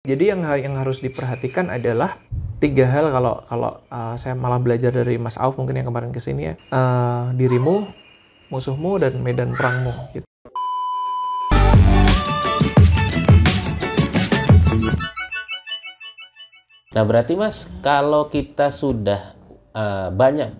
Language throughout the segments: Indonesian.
Jadi yang harus diperhatikan adalah 3 hal kalau saya malah belajar dari Mas Auf mungkin yang kemarin kesini ya. Dirimu, musuhmu, dan medan perangmu. Gitu. Nah berarti Mas, kalau kita sudah banyak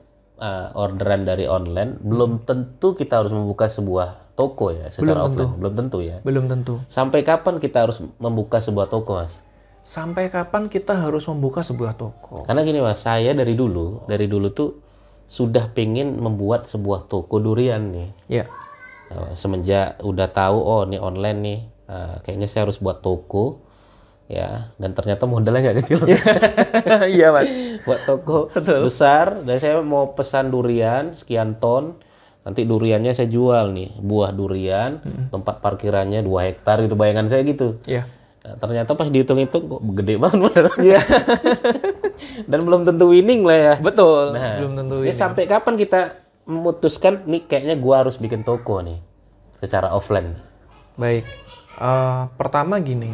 orderan dari online, belum tentu kita harus membuka sebuah toko ya secara offline. Belum tentu ya. Belum tentu. Sampai kapan kita harus membuka sebuah toko, Mas? Sampai kapan kita harus membuka sebuah toko? Karena gini Mas, saya dari dulu tuh sudah pengen membuat sebuah toko durian nih. Ya. Semenjak udah tahu oh ini online nih, kayaknya saya harus buat toko. Ya, dan ternyata modalnya nggak kecil. Iya Mas. Buat toko besar, dan saya mau pesan durian sekian ton. Nanti duriannya saya jual nih, buah durian, tempat parkirannya 2 hektar gitu, bayangan saya gitu. Iya. Nah, ternyata pas dihitung-hitung kok gede banget modalnya. Iya. Dan belum tentu winning lah ya. Betul. Nah, belum tentu ini winning. sampai kapan kita memutuskan nih kayaknya gua harus bikin toko nih secara offline? Baik. Pertama gini.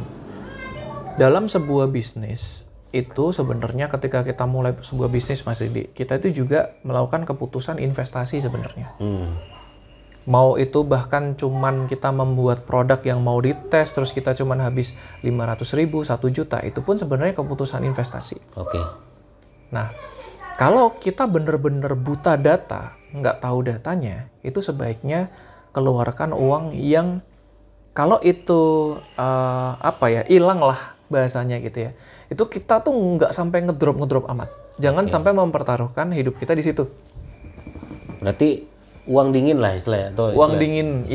Dalam sebuah bisnis itu sebenarnya ketika kita mulai sebuah bisnis Mas Didi, kita itu juga melakukan keputusan investasi sebenarnya. Mau itu bahkan cuman kita membuat produk yang mau dites terus kita cuman habis 500.000, 1 juta, itu pun sebenarnya keputusan investasi. Oke. Nah, kalau kita bener-bener buta data, nggak tahu datanya, itu sebaiknya keluarkan uang yang kalau itu hilang lah bahasanya gitu ya. Itu kita tuh nggak sampai ngedrop amat. Jangan sampai mempertaruhkan hidup kita di situ. Berarti uang dingin lah istilahnya. Uang dingin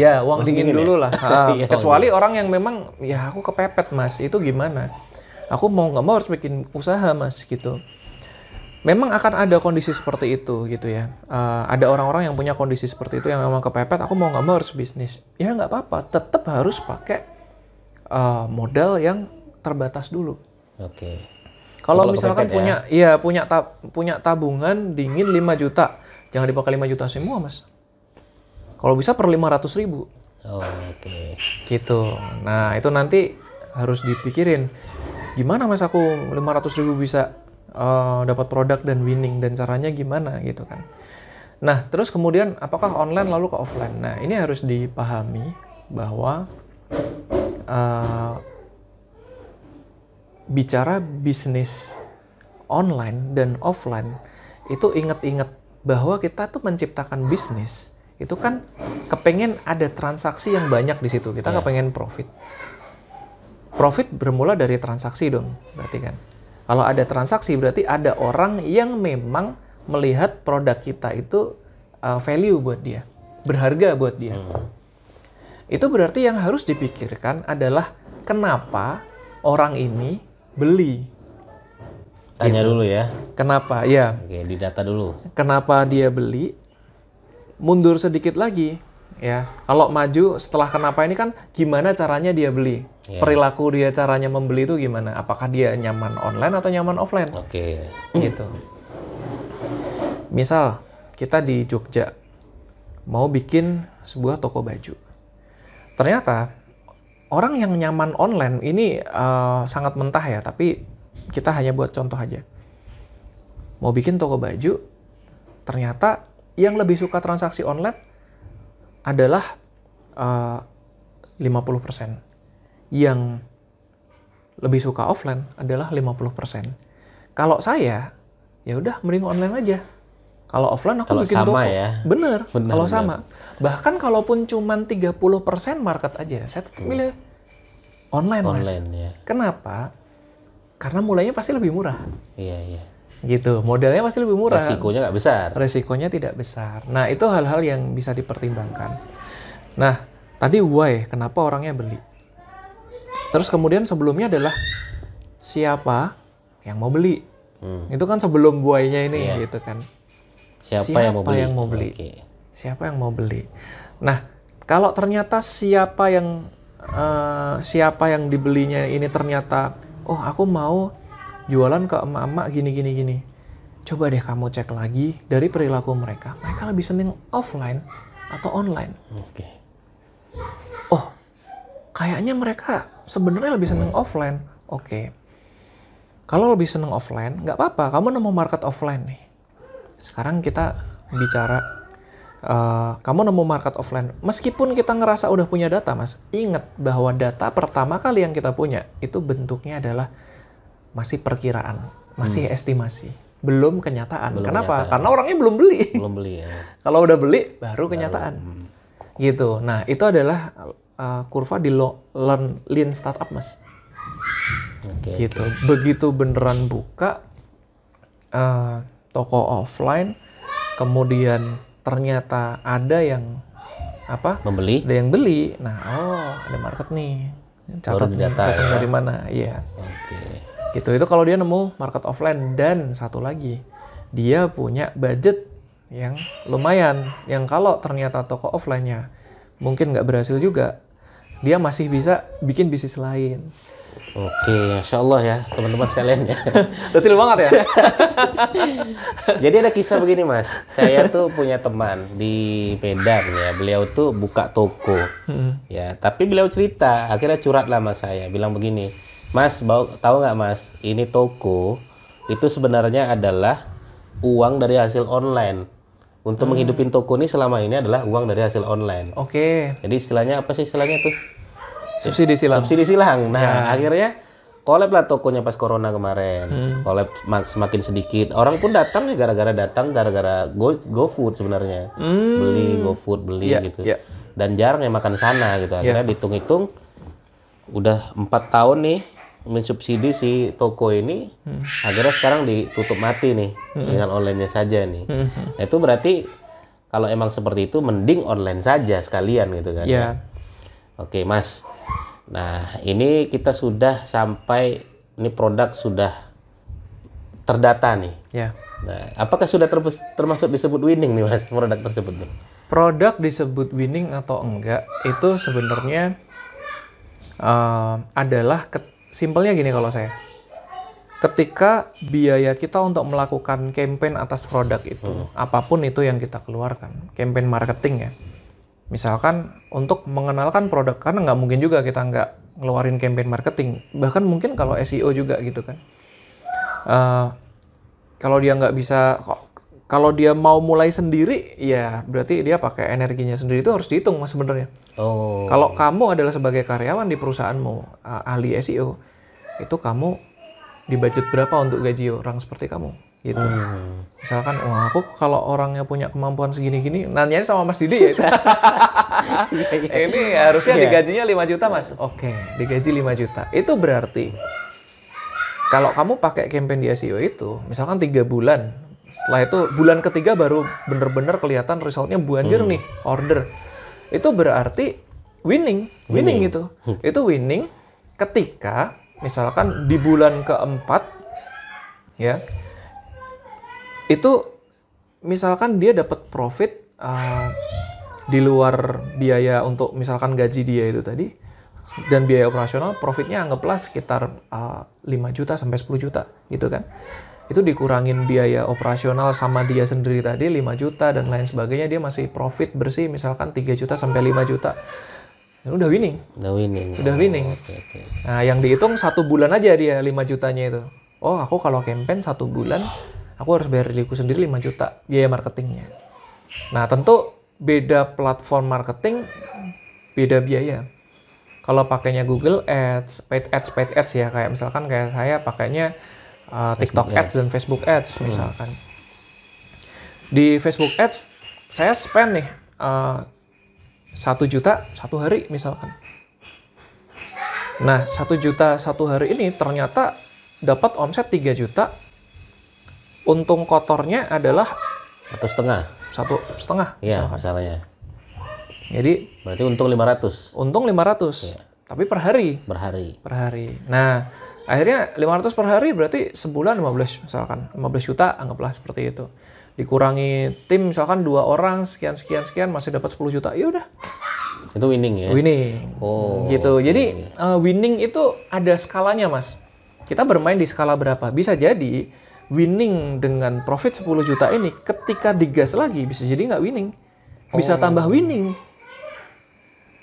dulu lah. Iya, Kecuali orang yang memang ya aku kepepet Mas, itu gimana? Aku mau nggak mau harus bikin usaha Mas gitu. Memang akan ada kondisi seperti itu gitu ya. Ada orang-orang yang punya kondisi seperti itu yang memang kepepet. Aku mau nggak mau harus bisnis. Ya nggak apa-apa. Tetap harus pakai modal yang terbatas dulu. Oke. Kalau misalkan punya tabungan dingin 5 juta, jangan dipakai 5 juta semua Mas. Kalau bisa per 500.000. Oh, oke. Gitu. Nah itu nanti harus dipikirin. Gimana Mas aku 500.000 bisa dapat produk dan winning, dan caranya gimana gitu kan. Nah terus kemudian apakah online lalu ke offline? Nah ini harus dipahami bahwa bicara bisnis online dan offline itu ingat-ingat bahwa kita tuh menciptakan bisnis itu kan kepengen ada transaksi yang banyak di situ. Kita kepengen profit. Profit bermula dari transaksi dong, berarti kan. Kalau ada transaksi berarti ada orang yang memang melihat produk kita itu value buat dia, berharga buat dia. Itu berarti yang harus dipikirkan adalah kenapa orang ini beli. Tanya dulu ya. Kenapa? Ya. Oke, didata dulu. Kenapa dia beli? Mundur sedikit lagi, ya. Kalau maju setelah kenapa ini kan gimana caranya dia beli? Perilaku dia caranya membeli itu gimana? Apakah dia nyaman online atau nyaman offline? Oke. Gitu. Misal kita di Jogja mau bikin sebuah toko baju. Ternyata orang yang nyaman online ini sangat mentah ya, tapi kita hanya buat contoh aja. Mau bikin toko baju, ternyata yang lebih suka transaksi online adalah 50%. Yang lebih suka offline adalah 50%. Kalau saya, ya udah mending online aja. Kalau offline aku bikin toko. Ya. Bener, kalau sama. Bahkan kalaupun cuma 30% market aja, saya tetap milih online Mas. Ya. Kenapa? Karena mulainya pasti lebih murah. Iya. Gitu, modalnya pasti lebih murah. Resikonya nggak besar. Resikonya tidak besar. Nah, itu hal-hal yang bisa dipertimbangkan. Nah, tadi why, kenapa orangnya beli. Terus kemudian sebelumnya adalah siapa yang mau beli. Itu kan sebelum why-nya ini gitu kan. Siapa yang mau beli? Okay. Siapa yang mau beli? Nah, kalau ternyata siapa yang dibelinya ini ternyata, oh aku mau jualan ke emak-emak gini. Coba deh kamu cek lagi dari perilaku mereka. Mereka lebih seneng offline atau online? Oh, kayaknya mereka sebenarnya lebih seneng offline. Oke. Kalau lebih seneng offline, nggak apa-apa. Kamu nemu market offline nih. Sekarang kita bicara, kamu nemu market offline. Meskipun kita ngerasa udah punya data, Mas, ingat bahwa data pertama kali yang kita punya, itu bentuknya adalah masih perkiraan, masih estimasi. Belum kenyataan. Kenapa? Karena orangnya belum beli. Belum beli ya. Kalau udah beli, baru kenyataan. Gitu. Nah, itu adalah kurva di Lean Startup, Mas. Gitu. Begitu beneran buka toko offline, kemudian ternyata ada yang membeli, ada yang beli. Nah, ada market nih. Catat nih, datang dari mana? Iya. Gitu. Itu kalau dia nemu market offline. Dan satu lagi, dia punya budget yang lumayan. Yang kalau ternyata toko offline-nya mungkin nggak berhasil juga, dia masih bisa bikin bisnis lain. Oke, Masya Allah ya teman-teman sekalian ya. Detil banget ya. Jadi ada kisah begini Mas, saya tuh punya teman di Medan ya, beliau tuh buka toko, ya. Tapi beliau cerita, akhirnya curhat lah sama saya, bilang begini, Mas, tahu nggak Mas, ini toko itu sebenarnya adalah uang dari hasil online. Untuk menghidupin toko ini selama ini adalah uang dari hasil online. Oke. Jadi istilahnya apa sih istilahnya tuh? Subsidi silang. Subsidi silang. Nah, akhirnya collab lah tokonya pas corona kemarin. Collab semakin sedikit. Orang pun datang ya gara-gara GoFood sebenarnya. Beli GoFood, gitu. Dan jarang yang makan sana gitu. Akhirnya dihitung-hitung udah 4 tahun nih mensubsidi si toko ini. Akhirnya sekarang ditutup mati nih dengan online-nya saja nih. Nah, itu berarti kalau emang seperti itu mending online saja sekalian gitu kan. Ya. Oke, Mas. Nah, ini kita sudah sampai, ini produk sudah terdata nih. Ya. Nah, apakah sudah termasuk disebut winning nih, Mas, produk tersebut nih? Produk disebut winning atau enggak, itu sebenarnya adalah simpelnya gini kalau saya. Ketika biaya kita untuk melakukan campaign atas produk itu, apapun itu yang kita keluarkan, campaign marketing ya. Misalkan untuk mengenalkan produk, karena nggak mungkin juga kita nggak ngeluarin campaign marketing. Bahkan mungkin kalau SEO juga gitu kan. Kalau dia nggak bisa, kalau dia mau mulai sendiri, ya berarti dia pakai energinya sendiri, itu harus dihitung Mas sebenarnya. Kalau kamu adalah sebagai karyawan di perusahaanmu, ahli SEO, itu kamu di budget berapa untuk gaji orang seperti kamu? Gitu. Misalkan, aku kalau orangnya punya kemampuan segini-gini, nanyanya sama Mas Didi ya. Ini harusnya digajinya 5 juta Mas. Oke, digaji 5 juta. Itu berarti kalau kamu pakai campaign di SEO itu, misalkan 3 bulan, setelah itu bulan ketiga baru bener-bener kelihatan resultnya banjir nih, order. Itu berarti winning gitu. Itu winning ketika misalkan di bulan keempat, ya, itu misalkan dia dapat profit di luar biaya untuk misalkan gaji dia itu tadi dan biaya operasional, profitnya anggaplah sekitar 5 juta sampai 10 juta gitu kan. Itu dikurangin biaya operasional sama dia sendiri tadi 5 juta dan lain sebagainya, dia masih profit bersih misalkan 3 juta sampai 5 juta. Ya udah winning. Udah winning. Okay. Nah, yang dihitung 1 bulan aja dia 5 jutanya itu. Aku kalau campaign 1 bulan aku harus bayar diriku sendiri 5 juta biaya marketingnya. Nah, tentu beda platform marketing, beda biaya. Kalau pakainya Google Ads, paid ads ya, kayak misalkan kayak saya pakainya TikTok Ads dan Facebook Ads misalkan. Di Facebook Ads, saya spend nih 1 juta 1 hari misalkan. Nah, 1 juta 1 hari ini ternyata dapat omset 3 juta. Untung kotornya adalah 1,5. 1,5 Iya, misalnya. Jadi berarti untung 500. Untung 500. Ya. Tapi per hari. Per hari. Nah, akhirnya 500 per hari berarti sebulan 15 misalkan. 15 juta anggaplah seperti itu. Dikurangi tim misalkan 2 orang sekian masih dapat 10 juta. Ya udah. Itu winning ya. Winning. Gitu. Okay. Jadi winning itu ada skalanya, Mas. Kita bermain di skala berapa? Bisa jadi winning dengan profit 10 juta ini ketika digas lagi bisa jadi nggak winning. Bisa tambah winning.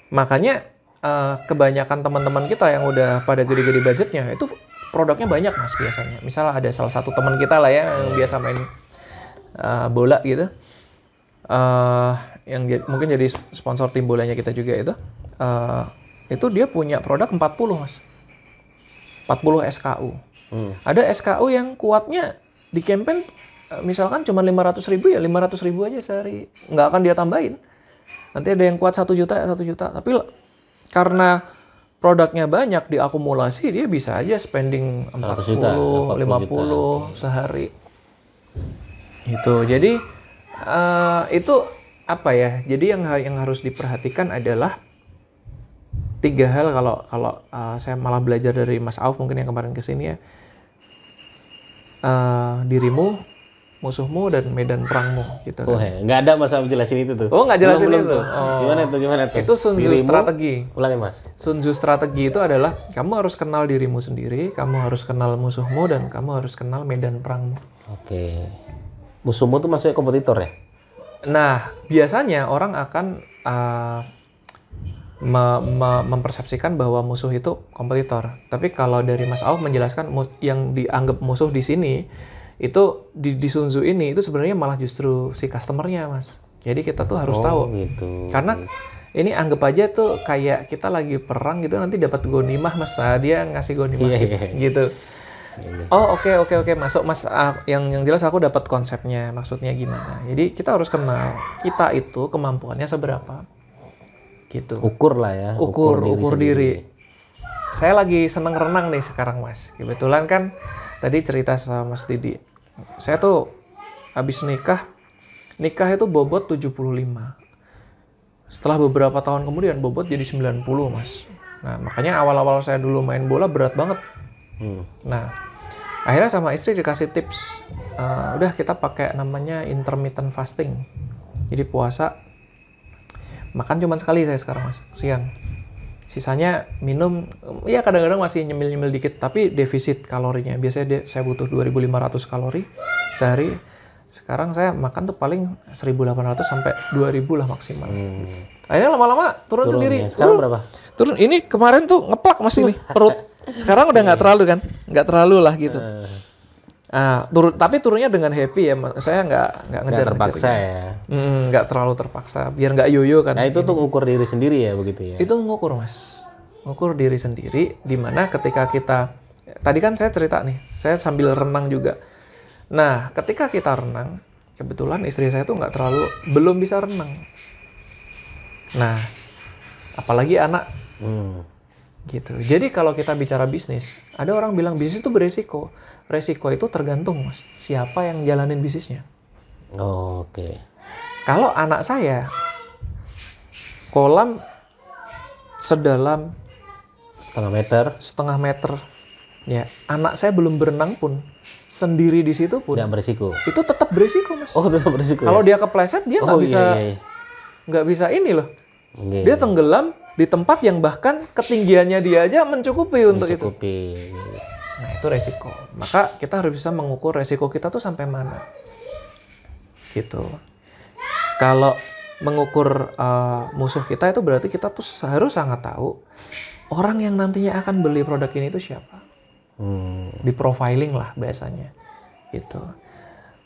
Makanya kebanyakan teman-teman kita yang udah pada gede-gede budgetnya itu produknya banyak mas biasanya. Misal ada salah satu teman kita lah ya yang biasa main bola gitu, yang mungkin jadi sponsor tim bolanya kita juga itu dia punya produk 40 mas, 40 SKU. Ada SKU yang kuatnya di campaign misalkan cuma 500.000 ya 500.000 aja sehari, nggak akan dia tambahin. Nanti ada yang kuat 1 juta, tapi karena produknya banyak diakumulasi dia bisa aja spending 40, juta, 50 juta. Sehari. Gitu. Jadi itu apa ya? Jadi yang harus diperhatikan adalah 3 hal kalau saya malah belajar dari Mas Auf mungkin yang kemarin kesini ya. Dirimu, musuhmu, dan medan perangmu gitu kan. Nggak ada Mas Auf jelasin itu tuh. Oh, nggak jelasin itu. Oh. Gimana tuh? Itu Sun Tzu strategi. Ulangi Mas. Sun Tzu strategi itu adalah kamu harus kenal dirimu sendiri, kamu harus kenal musuhmu, dan kamu harus kenal medan perangmu. Oke. Musuhmu tuh maksudnya kompetitor ya? Nah, biasanya orang akan mempersepsikan bahwa musuh itu kompetitor. Tapi kalau dari Mas Auf menjelaskan yang dianggap musuh di sini itu di Sun Tzu ini itu sebenarnya malah justru si customernya mas. Jadi kita tuh harus tahu. Gitu. Karena ini anggap aja tuh kayak kita lagi perang gitu nanti dapat ghanimah mas. Dia ngasih ghanimah gitu. Oh oke masuk mas. Yang jelas aku dapat konsepnya maksudnya gimana. Jadi kita harus kenal kita itu kemampuannya seberapa. Gitu. Ukur lah ya. Ukur diri. Saya lagi seneng renang nih sekarang mas. Kebetulan kan tadi cerita sama Mas Didi. Saya tuh habis nikah itu bobot 75. Setelah beberapa tahun kemudian bobot jadi 90 mas. Nah makanya awal-awal saya dulu main bola berat banget. Nah akhirnya sama istri dikasih tips. Udah kita pakai namanya intermittent fasting. Jadi puasa makan cuma sekali saya sekarang mas, siang. Sisanya minum, ya kadang-kadang masih nyemil-nyemil dikit, tapi defisit kalorinya. Biasanya saya butuh 2.500 kalori sehari. Sekarang saya makan tuh paling 1.800 sampai 2.000 lah maksimal. Akhirnya lama-lama turun sendiri. Ya. Sekarang berapa? Turun, ini kemarin tuh ngeplak masih nih perut. Sekarang udah nggak terlalu kan? Nggak terlalu lah gitu. Tapi turunnya dengan happy ya, saya nggak ngejar terpaksa ya. Nggak terlalu terpaksa, biar nggak yoyo kan. Nah itu tuh ngukur diri sendiri ya begitu ya? Itu ngukur mas, ngukur diri sendiri. Dimana ketika kita, tadi kan saya cerita nih, saya sambil renang juga. Nah ketika kita renang, kebetulan istri saya tuh belum bisa renang. Nah apalagi anak. Gitu. Jadi kalau kita bicara bisnis, ada orang bilang bisnis itu beresiko. Resiko itu tergantung mas, siapa yang jalanin bisnisnya. Oke. Kalau anak saya, kolam sedalam setengah meter, ya anak saya belum berenang pun, sendiri di situ pun, tidak beresiko. Itu tetap beresiko mas. Oh tetap beresiko. Kalau dia kepleset dia nggak bisa ini loh. Dia tenggelam di tempat yang bahkan ketinggiannya dia aja mencukupi untuk itu. Nah itu resiko. Maka kita harus bisa mengukur resiko kita tuh sampai mana. Gitu. Kalau mengukur musuh kita itu berarti kita tuh harus sangat tahu orang yang nantinya akan beli produk ini itu siapa. Di profiling lah bahasanya. Gitu.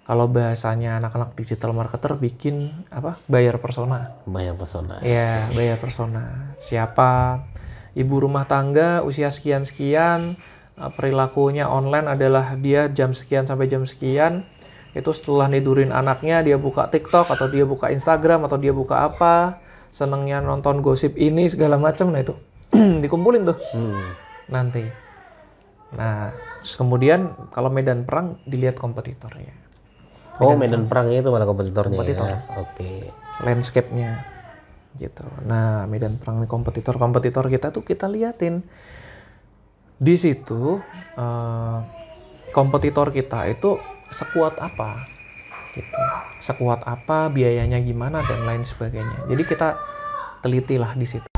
Kalau bahasanya anak-anak digital marketer bikin buyer persona. Ya, buyer persona. Siapa? Ibu rumah tangga usia sekian-sekian, perilakunya online adalah dia jam sekian sampai jam sekian. Itu setelah nidurin anaknya dia buka TikTok atau dia buka Instagram atau dia buka apa, senengnya nonton gosip ini segala macam. Nah itu dikumpulin tuh. Nanti. Nah, terus kemudian kalau medan perang dilihat kompetitornya. Medan perangnya itu malah kompetitornya. Ya? Oke. Landscape-nya gitu. Nah, medan perang kompetitor kita tuh kita liatin. Di situ kompetitor kita itu sekuat apa gitu. Sekuat apa, biayanya gimana dan lain sebagainya. Jadi kita telitilah di situ.